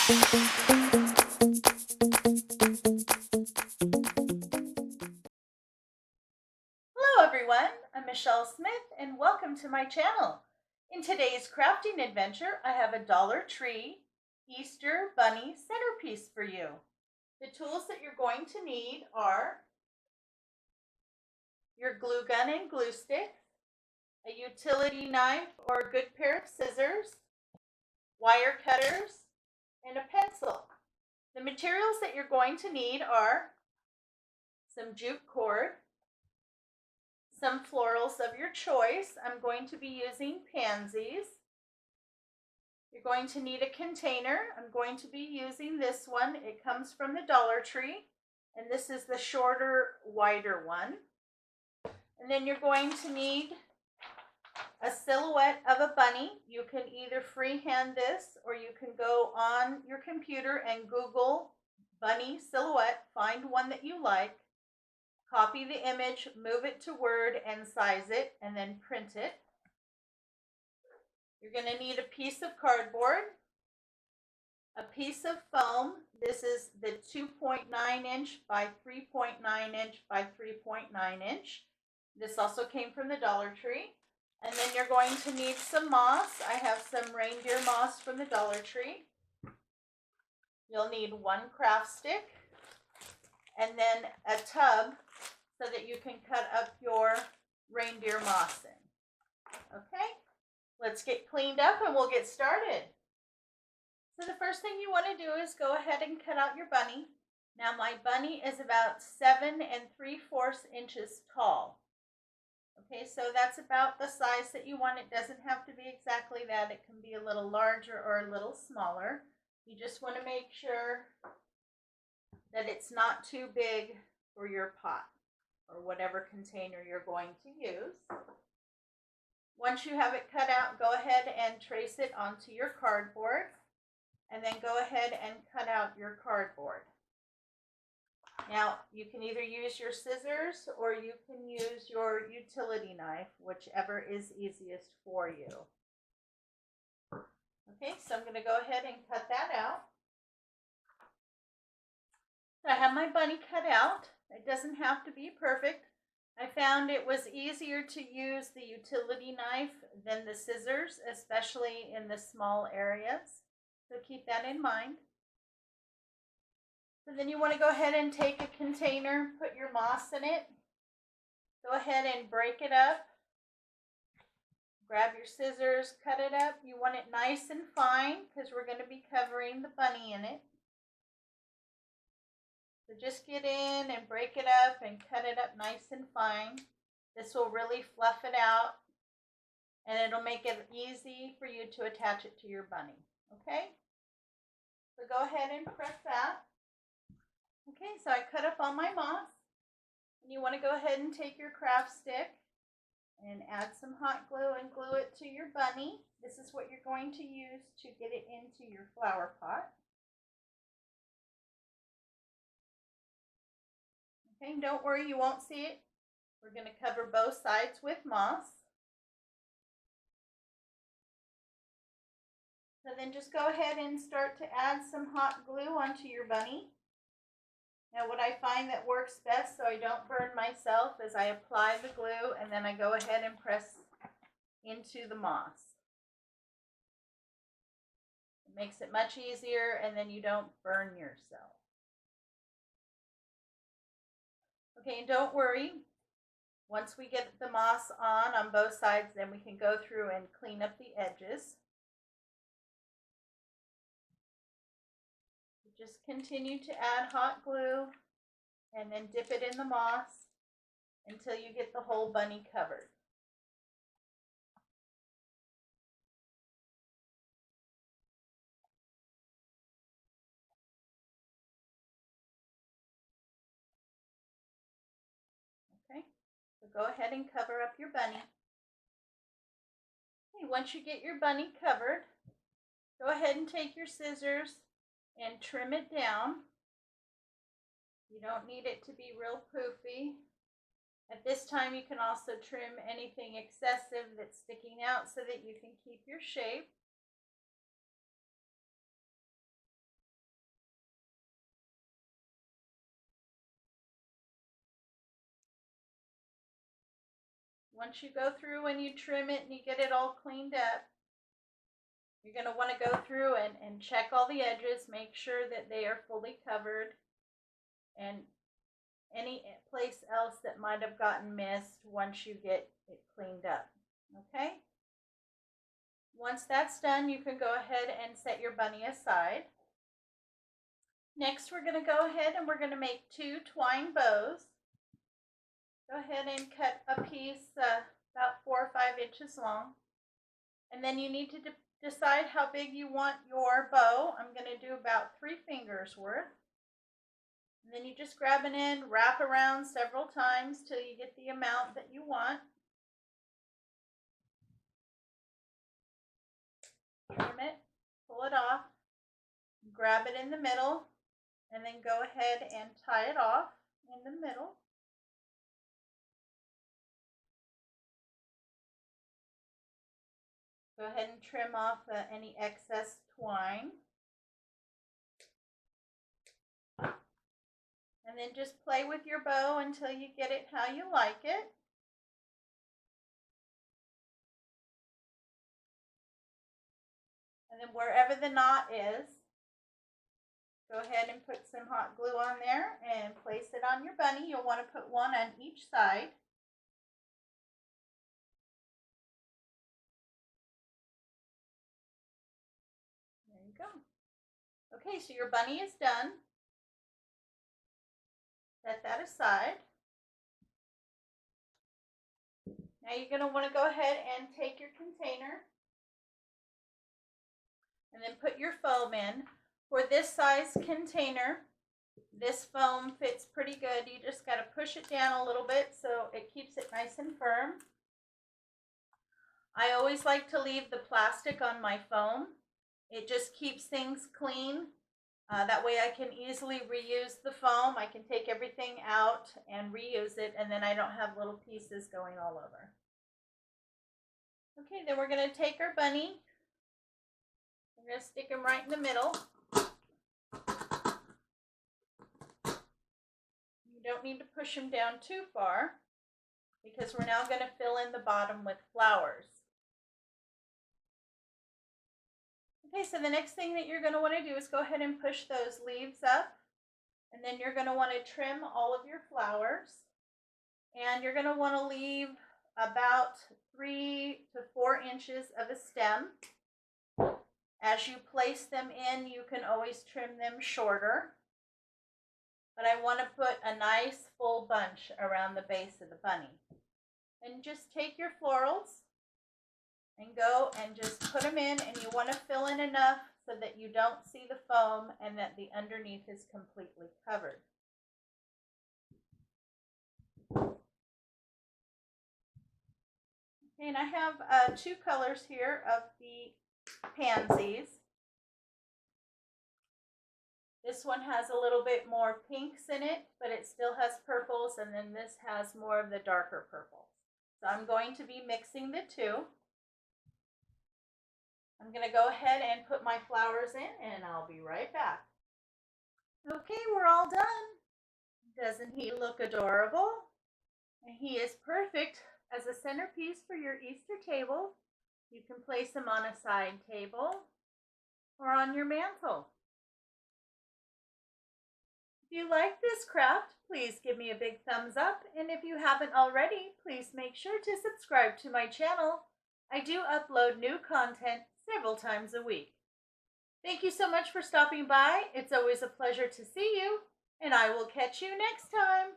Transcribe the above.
Hello everyone, I'm Michelle Smith and welcome to my channel. In today's crafting adventure, I have a Dollar Tree Easter Bunny centerpiece for you. The tools that you're going to need are your glue gun and glue sticks, a utility knife or a good pair of scissors, wire cutters, and a pencil. The materials that you're going to need are some jute cord, some florals of your choice. I'm going to be using pansies. You're going to need a container. I'm going to be using this one. It comes from the Dollar Tree, and this is the shorter, wider one. And then you're going to need a silhouette of a bunny. You can either freehand this or you can go on your computer and Google bunny silhouette, find one that you like, copy the image, move it to Word and size it, and then print it. You're going to need a piece of cardboard, a piece of foam. This is the 2.9 inch by 3.9 inch by 3.9 inch. This also came from the Dollar Tree. And then you're going to need some moss. I have some reindeer moss from the Dollar Tree. You'll need one craft stick and then a tub so that you can cut up your reindeer moss in. Okay, let's get cleaned up and we'll get started. So the first thing you want to do is go ahead and cut out your bunny. Now my bunny is about 7 3/4 inches tall. Okay, so that's about the size that you want. It doesn't have to be exactly that. It can be a little larger or a little smaller. You just want to make sure that it's not too big for your pot or whatever container you're going to use. Once you have it cut out, go ahead and trace it onto your cardboard, and then go ahead and cut out your cardboard. Now, you can either use your scissors or you can use your utility knife, whichever is easiest for you. Okay, so I'm going to go ahead and cut that out. I have my bunny cut out. It doesn't have to be perfect. I found it was easier to use the utility knife than the scissors, especially in the small areas. So keep that in mind. So then you want to go ahead and take a container, put your moss in it. Go ahead and break it up. Grab your scissors, cut it up. You want it nice and fine because we're going to be covering the bunny in it. So just get in and break it up and cut it up nice and fine. This will really fluff it out and it'll make it easy for you to attach it to your bunny. Okay? So go ahead and press that. Okay, so I cut up all my moss. And you want to go ahead and take your craft stick and add some hot glue and glue it to your bunny. This is what you're going to use to get it into your flower pot. Okay, don't worry, you won't see it. We're going to cover both sides with moss. So then just go ahead and start to add some hot glue onto your bunny. Now what I find that works best so I don't burn myself is I apply the glue and then I go ahead and press into the moss. It makes it much easier and then you don't burn yourself. Okay, and don't worry. Once we get the moss on both sides, then we can go through and clean up the edges. Just continue to add hot glue and then dip it in the moss until you get the whole bunny covered. Okay, so go ahead and cover up your bunny. Okay, once you get your bunny covered, go ahead and take your scissors and trim it down. You don't need it to be real poofy. At this time, you can also trim anything excessive that's sticking out so that you can keep your shape. once you go through and you trim it and you get it all cleaned up, you're going to want to go through and check all the edges, make sure that they are fully covered, and any place else that might have gotten missed once you get it cleaned up. Okay? Once that's done, you can go ahead and set your bunny aside. Next, we're going to go ahead and we're going to make 2 twine bows. Go ahead and cut a piece about 4 or 5 inches long. And then you need to decide how big you want your bow. I'm going to do about 3 fingers worth. And then you just grab an end, wrap around several times till you get the amount that you want. Trim it, pull it off, grab it in the middle, and then go ahead and tie it off in the middle. Go ahead and trim off any excess twine. And then just play with your bow until you get it how you like it. And then wherever the knot is, go ahead and put some hot glue on there and place it on your bunny. You'll want to put one on each side. There you go. Okay, so your bunny is done. Set that aside. Now you're going to want to go ahead and take your container and then put your foam in. For this size container, this foam fits pretty good. You just got to push it down a little bit so it keeps it nice and firm. I always like to leave the plastic on my foam. It just keeps things clean. That way I can easily reuse the foam. I can take everything out and reuse it, and then I don't have little pieces going all over. Okay, then we're going to take our bunny. We're going to stick him right in the middle. You don't need to push him down too far because we're now going to fill in the bottom with flowers. Okay, so the next thing that you're going to want to do is go ahead and push those leaves up, and then you're going to want to trim all of your flowers, and you're going to want to leave about 3 to 4 inches of a stem. As you place them in, you can always trim them shorter, but I want to put a nice full bunch around the base of the bunny. And just take your florals and go and just put them in, and you want to fill in enough so that you don't see the foam and that the underneath is completely covered. Okay, and I have 2 colors here of the pansies. This one has a little bit more pinks in it, but it still has purples, and then this has more of the darker purples. So I'm going to be mixing the 2. I'm going to go ahead and put my flowers in, and I'll be right back. Okay, we're all done. Doesn't he look adorable? And he is perfect as a centerpiece for your Easter table. You can place him on a side table or on your mantle. If you like this craft, please give me a big thumbs up. And if you haven't already, please make sure to subscribe to my channel. I do upload new content several times a week. Thank you so much for stopping by. It's always a pleasure to see you, and I will catch you next time.